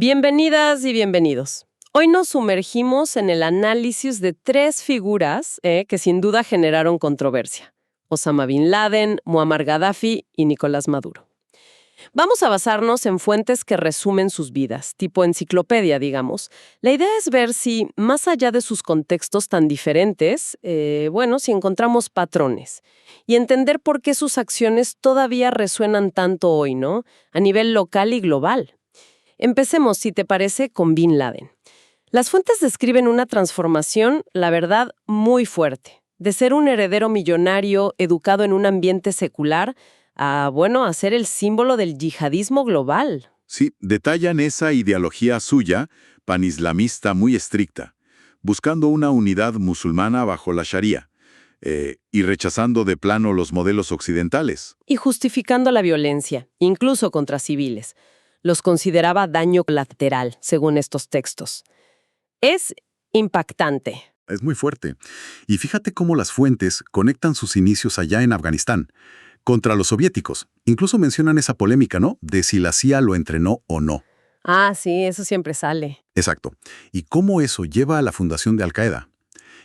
Bienvenidas y bienvenidos. Hoy nos sumergimos en el análisis de tres figuras que sin duda generaron controversia: Osama Bin Laden, Muammar Gaddafi y Nicolás Maduro. Vamos a basarnos en fuentes que resumen sus vidas, tipo enciclopedia, digamos. La idea es ver si, más allá de sus contextos tan diferentes, si encontramos patrones y entender por qué sus acciones todavía resuenan tanto hoy, ¿no? A nivel local y global. Empecemos, si te parece, con Bin Laden. Las fuentes describen una transformación, la verdad, muy fuerte. De ser un heredero millonario educado en un ambiente secular a ser el símbolo del yihadismo global. Sí, detallan esa ideología suya, panislamista muy estricta, buscando una unidad musulmana bajo la Sharia, y rechazando de plano los modelos occidentales. Y justificando la violencia, incluso contra civiles. Los consideraba daño colateral, según estos textos. Es impactante. Es muy fuerte. Y fíjate cómo las fuentes conectan sus inicios allá en Afganistán contra los soviéticos. Incluso mencionan esa polémica, ¿no? De si la CIA lo entrenó o no. Ah, sí, eso siempre sale. Exacto. Y cómo eso lleva a la fundación de Al-Qaeda.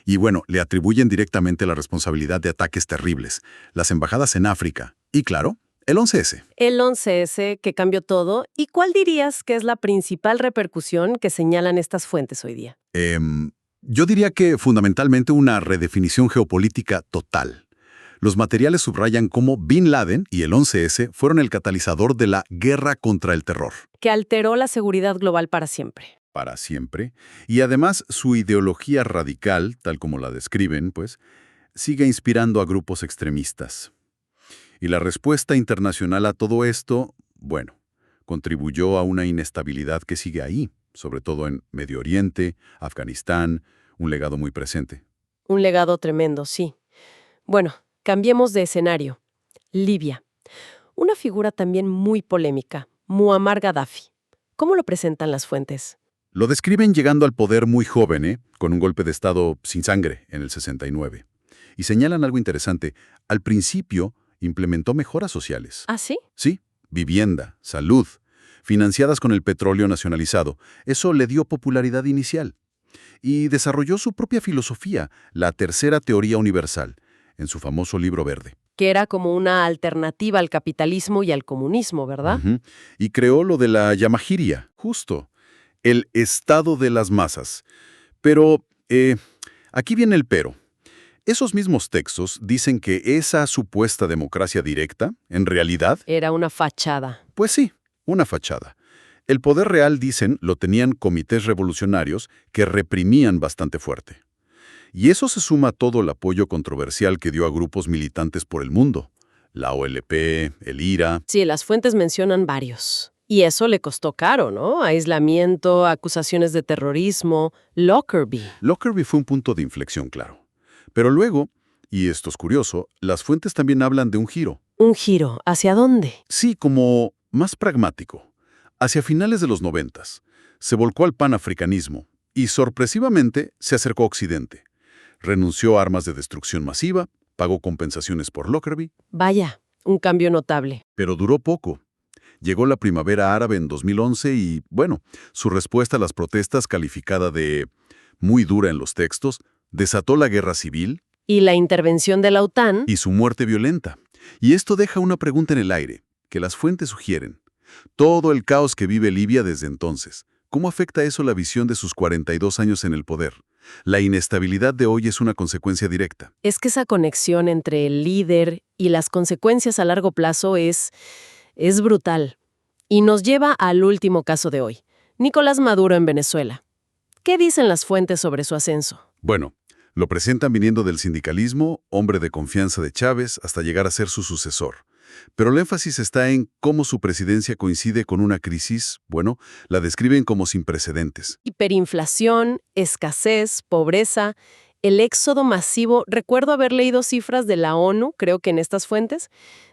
Y le atribuyen directamente la responsabilidad de ataques terribles, las embajadas en África y, claro, el 11S. El 11S que cambió todo. ¿Y cuál dirías que es la principal repercusión que señalan estas fuentes hoy día? Yo diría que fundamentalmente una redefinición geopolítica total. Los materiales subrayan cómo Bin Laden y el 11S fueron el catalizador de la guerra contra el terror. Que alteró la seguridad global para siempre. Para siempre. Y además su ideología radical, tal como la describen, sigue inspirando a grupos extremistas. Y la respuesta internacional a todo esto, contribuyó a una inestabilidad que sigue ahí, sobre todo en Medio Oriente, Afganistán, un legado muy presente. Un legado tremendo, sí. Cambiemos de escenario. Libia. Una figura también muy polémica, Muammar Gaddafi. ¿Cómo lo presentan las fuentes? Lo describen llegando al poder muy joven, con un golpe de Estado sin sangre en el 69. Y señalan algo interesante. Al principio implementó mejoras sociales. ¿Ah, sí? Sí, vivienda, salud, financiadas con el petróleo nacionalizado. Eso le dio popularidad inicial. Y desarrolló su propia filosofía, la tercera teoría universal, en su famoso libro verde. Que era como una alternativa al capitalismo y al comunismo, ¿verdad? Y creó lo de la Yamahiria, justo, el estado de las masas. Pero, aquí viene el pero. Esos mismos textos dicen que esa supuesta democracia directa, en realidad... Era una fachada. Pues sí, una fachada. El poder real, dicen, lo tenían comités revolucionarios que reprimían bastante fuerte. Y eso se suma a todo el apoyo controversial que dio a grupos militantes por el mundo. La OLP, el IRA... Sí, las fuentes mencionan varios. Y eso le costó caro, ¿no? Aislamiento, acusaciones de terrorismo, Lockerbie. Lockerbie fue un punto de inflexión, claro. Pero luego, y esto es curioso, las fuentes también hablan de un giro. ¿Un giro? ¿Hacia dónde? Sí, como más pragmático. Hacia finales de los 90, se volcó al panafricanismo y sorpresivamente se acercó a Occidente. Renunció a armas de destrucción masiva, pagó compensaciones por Lockerbie. Vaya, un cambio notable. Pero duró poco. Llegó la primavera árabe en 2011 y, su respuesta a las protestas, calificada de muy dura en los textos, desató la guerra civil. Y la intervención de la OTAN. Y su muerte violenta. Y esto deja una pregunta en el aire, que las fuentes sugieren. Todo el caos que vive Libia desde entonces, ¿cómo afecta eso la visión de sus 42 años en el poder? La inestabilidad de hoy es una consecuencia directa. Es que esa conexión entre el líder y las consecuencias a largo plazo es brutal. Y nos lleva al último caso de hoy, Nicolás Maduro en Venezuela. ¿Qué dicen las fuentes sobre su ascenso? Lo presentan viniendo del sindicalismo, hombre de confianza de Chávez, hasta llegar a ser su sucesor. Pero el énfasis está en cómo su presidencia coincide con una crisis, la describen como sin precedentes. Hiperinflación, escasez, pobreza, el éxodo masivo. Recuerdo haber leído cifras de la ONU, creo que en estas fuentes,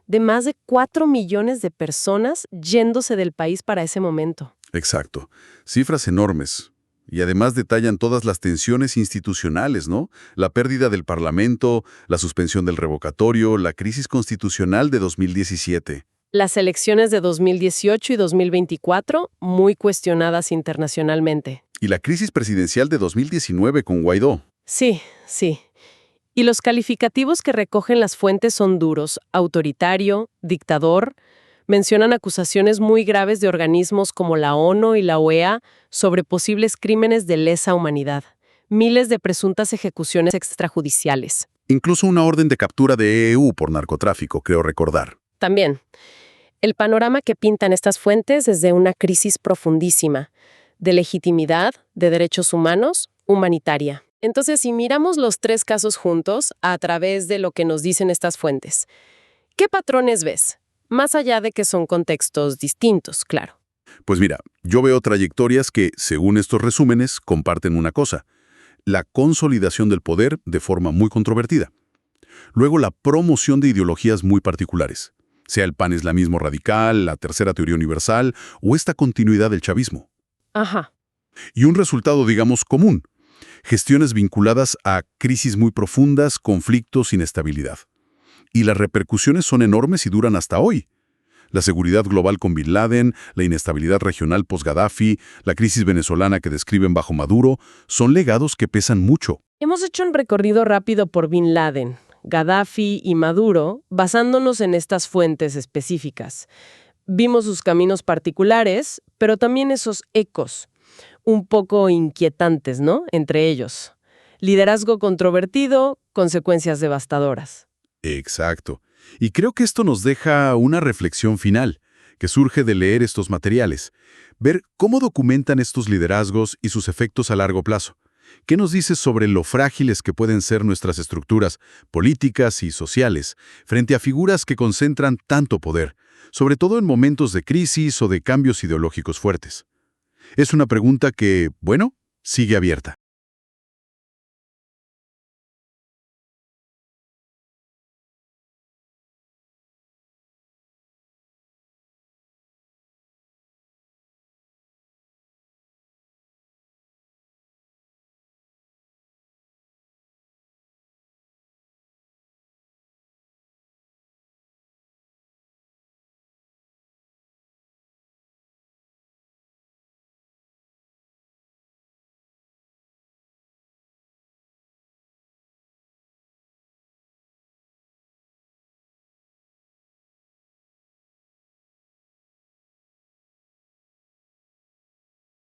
de más de 4 millones de personas yéndose del país para ese momento. Exacto. Cifras enormes. Y además detallan todas las tensiones institucionales, ¿no? La pérdida del Parlamento, la suspensión del revocatorio, la crisis constitucional de 2017. Las elecciones de 2018 y 2024, muy cuestionadas internacionalmente. Y la crisis presidencial de 2019 con Guaidó. Sí, sí. Y los calificativos que recogen las fuentes son duros: autoritario, dictador. Mencionan acusaciones muy graves de organismos como la ONU y la OEA sobre posibles crímenes de lesa humanidad. Miles de presuntas ejecuciones extrajudiciales. Incluso una orden de captura de EU por narcotráfico, creo recordar. También, el panorama que pintan estas fuentes es de una crisis profundísima, de legitimidad, de derechos humanos, humanitaria. Entonces, si miramos los tres casos juntos, a través de lo que nos dicen estas fuentes, ¿qué patrones ves? Más allá de que son contextos distintos, claro. Pues mira, yo veo trayectorias que, según estos resúmenes, comparten una cosa: la consolidación del poder de forma muy controvertida. Luego, la promoción de ideologías muy particulares, sea el panislamismo radical, la tercera teoría universal o esta continuidad del chavismo. Ajá. Y un resultado, digamos, común: gestiones vinculadas a crisis muy profundas, conflictos, inestabilidad. Y las repercusiones son enormes y duran hasta hoy. La seguridad global con Bin Laden, la inestabilidad regional post-Gaddafi, la crisis venezolana que describen bajo Maduro, son legados que pesan mucho. Hemos hecho un recorrido rápido por Bin Laden, Gaddafi y Maduro, basándonos en estas fuentes específicas. Vimos sus caminos particulares, pero también esos ecos, un poco inquietantes, ¿no? Entre ellos. Liderazgo controvertido, consecuencias devastadoras. Exacto. Y creo que esto nos deja una reflexión final, que surge de leer estos materiales. Ver cómo documentan estos liderazgos y sus efectos a largo plazo. ¿Qué nos dice sobre lo frágiles que pueden ser nuestras estructuras políticas y sociales frente a figuras que concentran tanto poder, sobre todo en momentos de crisis o de cambios ideológicos fuertes? Es una pregunta que, bueno, sigue abierta.